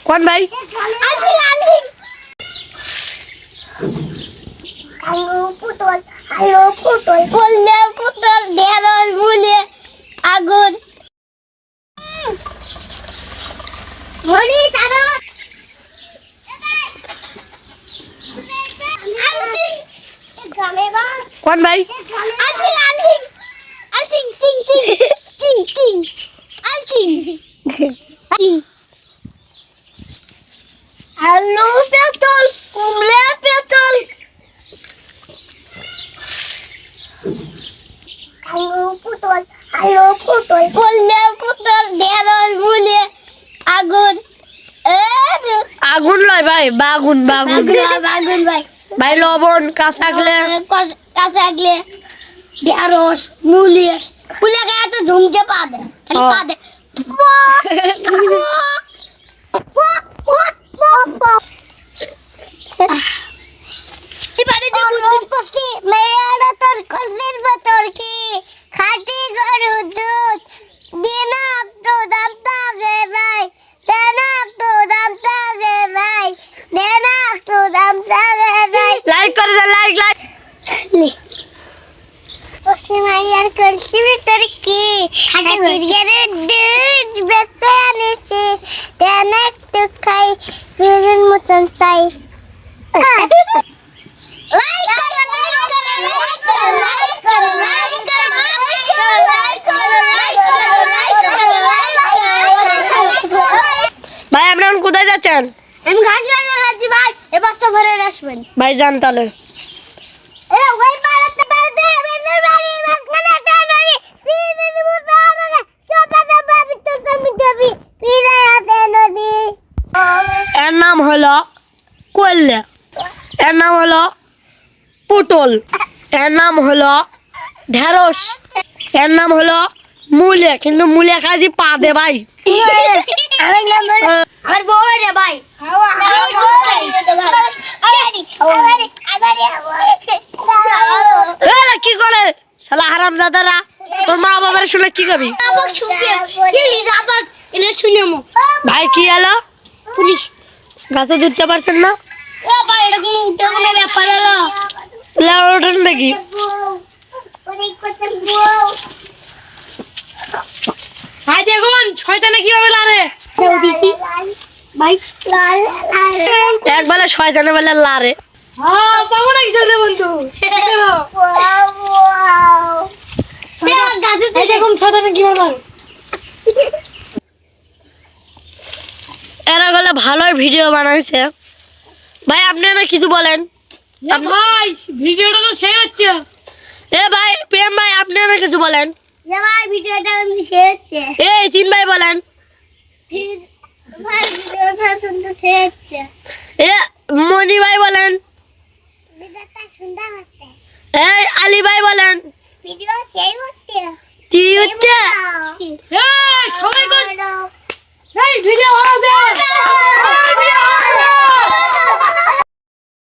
কোন ভাই? আগুন কোন ভাই? আলু পেট্রোল কুমড়া পেট্রোল আলু পটল কল্যা পটল ঢেঁড়স মূলে আগুন আগুন লয় ভাই, বাগুন বাগুন আগুন ভাই ভাই। লবণ কাঁচা গলে ঢেঁড়স মূলে মূলে গায়ে তো ঝুমঝে পা দেয় খালি পা দেয় লাইক করে দে, লাইক লাইক। মাইয়ার কলসি ভিতর কি খাটিয়ারে দুধ বেচে আনেছে দেন একটু খাই বেলুন মতন চাই ভাই আপনি এখন কোথায় যাচ্ছেন? আমি ঘাস কাটতে যাচ্ছি ভাই এ বস্তা ভরে আসবেন ভাই যান তাহলে। এ ওই পাড়াতে পাড়াতে বেন্দর বাড়ি বাগনা বাড়ি বিনি মুদারা চপাতে বাবি তো তুমি দেবি ফিরে আতে নদী এর নাম হলো কল্যা, এর নাম হলো পটল, এর নাম হলো ঢেঁড়স, এর নাম হলো মূলে। কিন্তু মূলে খাইছি পা দে ভাই। আমার বউ রে ভাই আমার বউ কি করে শালা হারাম দাদারা, তোর মা বাবার শুনে কি করবি? ভাই কি হলো? পুলিশ গাছে ধরতে পারছেন না? ও ভাই এরকম উঠে কোনো ব্যাপার হলো ওঠেন দেখি। ভাই দেখুন শয়তানে কিভাবে লারে। ভাই লাল এক বেলা শয়তানে বেলা লারে। হ্যাঁ পাবো না কিছু বন্ধু দেখুন শয়তানে কিভাবে লারে। এরা গেলে ভালোই ভিডিও বানাইছে। ভাই আপনারা কিছু বলেন। ভাই ভিডিওটা তো শেষ হচ্ছে। এ ভাই প্রেম ভাই আপনারা কিছু বলেন। ভাই ভিডিওটা শেষ এই তিন ভাই বলেন। ভাই ভিডিওটা শুনতে শেষ